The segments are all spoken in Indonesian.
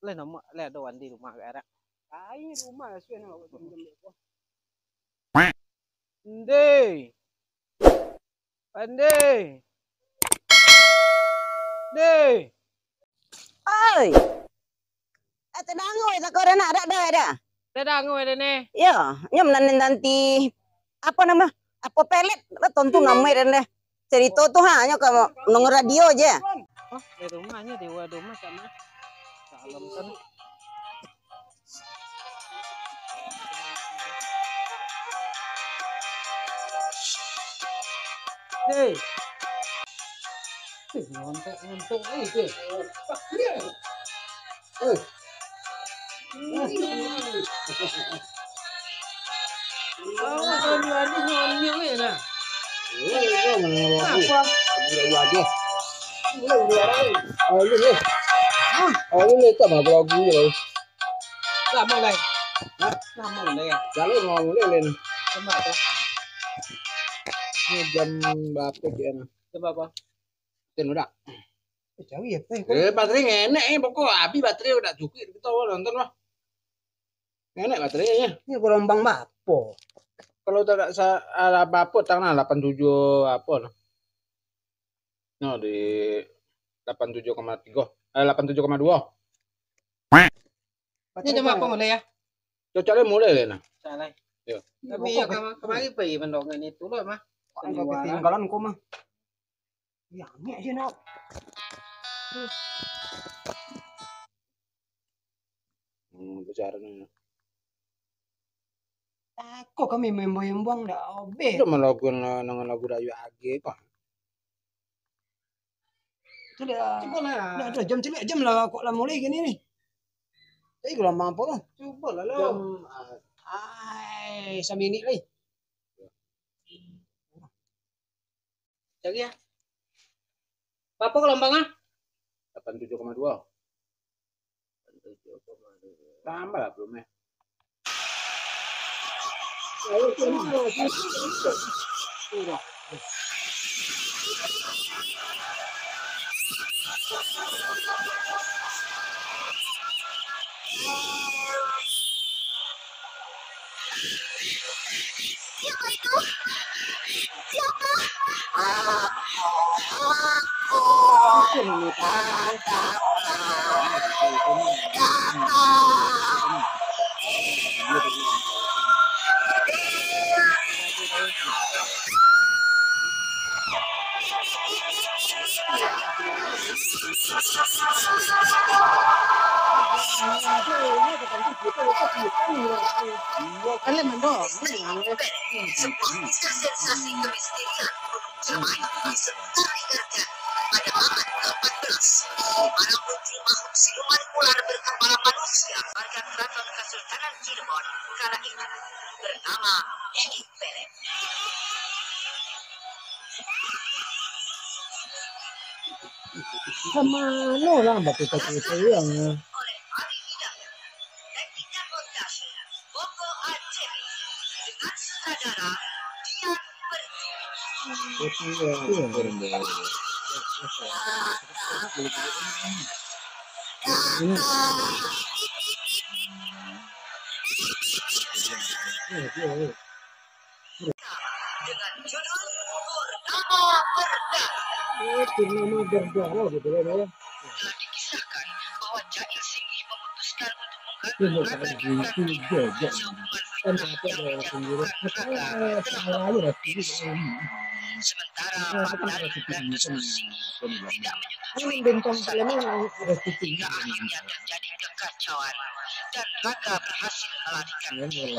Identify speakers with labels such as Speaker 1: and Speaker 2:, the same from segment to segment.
Speaker 1: lên nó lên đồ ăn đi rumah gak ada.
Speaker 2: Ay, rumah suwe na ako jam ko.
Speaker 1: Ande. Ande. Ande.
Speaker 3: Ơi, tenang oi, tak kau nak ada.
Speaker 1: Dadang ngồi đây nè.
Speaker 3: Ya, nyam nanti apa nama? Apa pelet? Tonton namanya dan cerita tuh hanya kamu nongol radio aja.
Speaker 1: Oh, di rumahnya di rumah sama. Salam kan. Deh. Ngontok itu. Lagi ngomong ya nah. Apa?
Speaker 2: Aja. Ini tak lagu ya.
Speaker 1: Lama lagi. Lama lagi ya.
Speaker 2: Lalu ngomong lelen.
Speaker 1: Coba tuh.
Speaker 2: Ini jam berapa ya?
Speaker 1: Jam berapa?
Speaker 2: Jam udah.
Speaker 1: Jauh ya,
Speaker 2: Baterai enak pokok habis baterai udah cukup kita nonton mah. Enak baterainya.
Speaker 1: Ini gelombang bapo.
Speaker 2: Kalau tidak ada apa-apa tangan 87 apa noh. No di 87,3. 87,2.
Speaker 1: Ini jam apa mulai ya?
Speaker 2: Cocoknya mulai Lena.
Speaker 1: Salah.
Speaker 2: Yo.
Speaker 1: Tapi ya kemarin pergi mendongan itu loh mah.
Speaker 2: Kok ketinggalan kok mah. Ya, ini aja nak. Besarnya.
Speaker 1: Kok kami membuang dah obe.
Speaker 2: Cuma lagu nangan lagu Rayu Age kok.
Speaker 1: Sudah. Coba lah. Ada jam lah kok lah mulai gini nih.
Speaker 2: Tapi kalau mampu lah.
Speaker 1: Coba lah lo.
Speaker 2: Jam
Speaker 1: samini lagi. Jadi ya. Berapa gelombangnya?
Speaker 2: 87,2. Tambah lah belum ya.
Speaker 4: Siapa itu? Siapa?
Speaker 1: Kalian mendong.
Speaker 4: Sebuah sensasi kemistikan semakin sebentar ingatnya pada abad ke-14 di mana muncul makhluk siluman ular berkepala manusia warga keraton Kesultanan Cirebon kala itu bernama Eki Pelet.
Speaker 2: Kemana lah batu kita yang
Speaker 4: Oleh ahli hidayah tekniknya montasenya Boko Acemi dengan sutradara Dian dengan judul Purnama Berdara.
Speaker 2: gitu ya.
Speaker 4: Telah dikisahkan bahwa Jail Singgi memutuskan untuk menggantung sementara Pandari dan Singgi tidak menyetujui hingga akhirnya terjadi kekacauan dan Raga berhasil melarikan diri.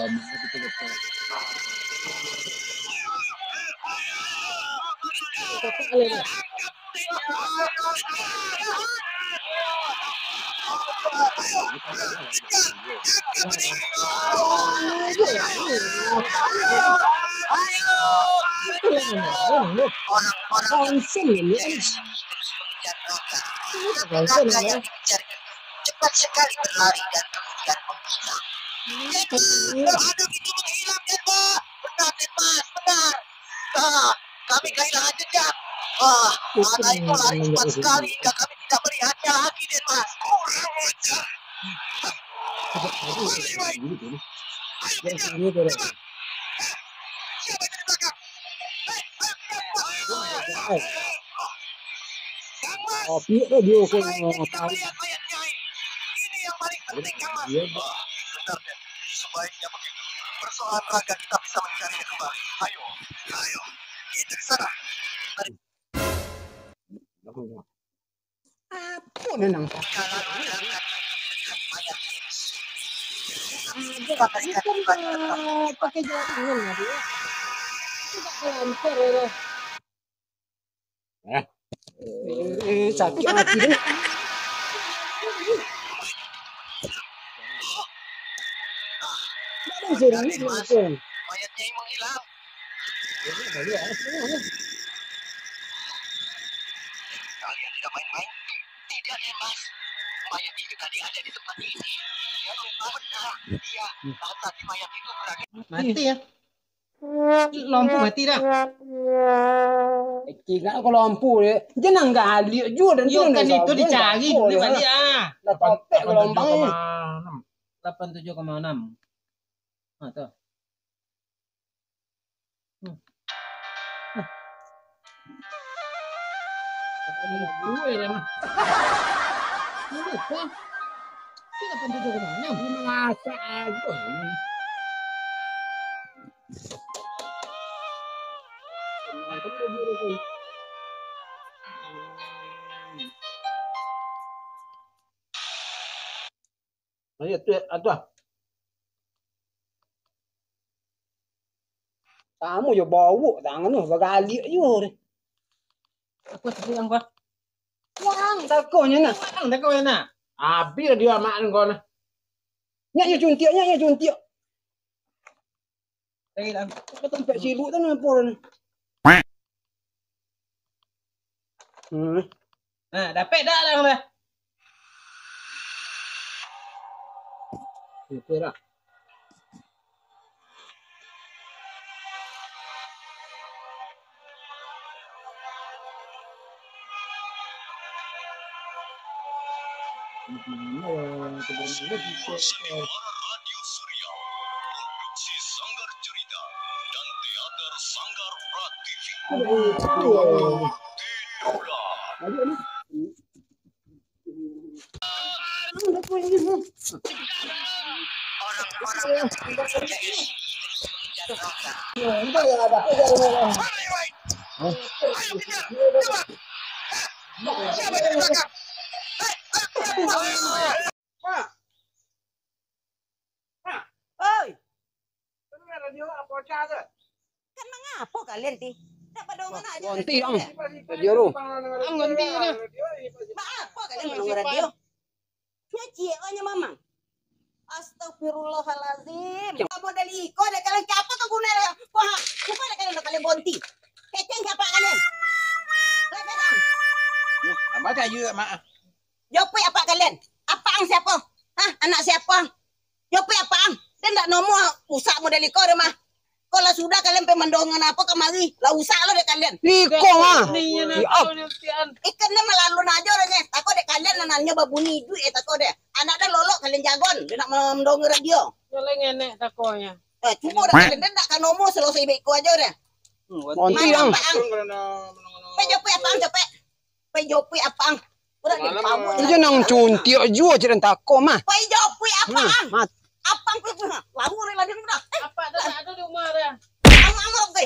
Speaker 4: Orang-orang yang terus mengejar Raga. Raga yang dikejarnya cepat sekali berlari dan kemudian menghilang. Terhadap itu menghilang ya Pak. Benar Mas, benar. Kami kehilangan jejak. Anak itu lari cepat sekali hingga kami tidak melihatnya lagi Mas. Kurang ajar.
Speaker 1: Kopi tu dia kau tahu.
Speaker 4: Ini yang paling penting, Kang Mas. Benar, Den. Sebaiknya begitu. Persoalan raga kita bisa mencarinya kembali. Ayo, kita ke sana.
Speaker 1: Apa nenang?
Speaker 4: Jalan-jalan mayat James.
Speaker 1: Pakai jalan dia. Sakit hati dia.
Speaker 4: Mayatnya yang menghilang. Kalian tidak main-main. Tidak, Mas. Mayat itu tadi ada di tempat ini. Ya, benar. Iya, tadi mayat itu berada.
Speaker 2: Mati ya. Lampu mati dah.
Speaker 1: Kira kalau lampu dia, jenang gali juga dan
Speaker 2: Yo kan itu dicari dulu balik ah.
Speaker 1: Dah topek gelombang ni.
Speaker 2: 87,6. Ah tu. Gue dah mah. Ini apa? Ini 87,6.
Speaker 1: Masa aja.
Speaker 2: Ayo tu atuh.
Speaker 1: Kamu je bawa tangan tu bergali je.
Speaker 2: Aku sedang kau.
Speaker 1: Wang takonya nak.
Speaker 2: Ang dah kau nak. Habis dia mak kau nah.
Speaker 1: Nyak cuntiak.
Speaker 2: Lagi dah.
Speaker 1: Kau tempat sibuk tu nak pun.
Speaker 2: Nah, dapat dah lah dah.
Speaker 1: Itu dah.
Speaker 4: Radio Surya, produksi Sanggar Cerita dan Teater Sanggar Prativi. Tidurlah. Orang-orang yang bekerja ini dan roda. Ayo kejar, coba. Siapa di belakang?
Speaker 3: Oi,
Speaker 2: Radio apa cara?
Speaker 3: kan mengapa kalian ti? Tak pada orang aja.
Speaker 1: Ganti ang. Dia tu.
Speaker 2: Ang ganti na.
Speaker 3: Apa kalian mendengar radio? Cuci ohnya mamang. Astagfirullahalazim. Kamu dari iko ada kalian capek ke guna ya? Wah, siapa ada kalian bonti? Keceng siapa kalian? Lepedang.
Speaker 2: Baca juga mak.
Speaker 3: Jopi apa kalian? Apaan siapa? Hah, anak siapa? Jopi apaan? Dan tak nomor usak model iko deh mah. Kalau sudah kalian pemandongan apa kemari, lah usak lo deh kalian.
Speaker 1: Liko ah.
Speaker 3: Ikannya melalu aja orangnya. Takut deh kalian nananya babuni duit takut deh. Anak dah lolok kalian jagon, dia nak mendongeng radio.
Speaker 2: Nyoleng enek takonya.
Speaker 3: Cuma dah kalian dah kan nomor selesai beko aja deh.
Speaker 1: Ganti ang.
Speaker 3: Pejopi apaan cepet? Pejopi apaan? Udah di pabuk.
Speaker 1: Dia nang cuntiak juga cerita tako mah.
Speaker 3: Pejopi apaan?
Speaker 1: Mat.
Speaker 3: Apaan pejopi? Lalu rela dia udah.
Speaker 2: Apa dah ada di rumah dah.
Speaker 3: Ang-ang oke.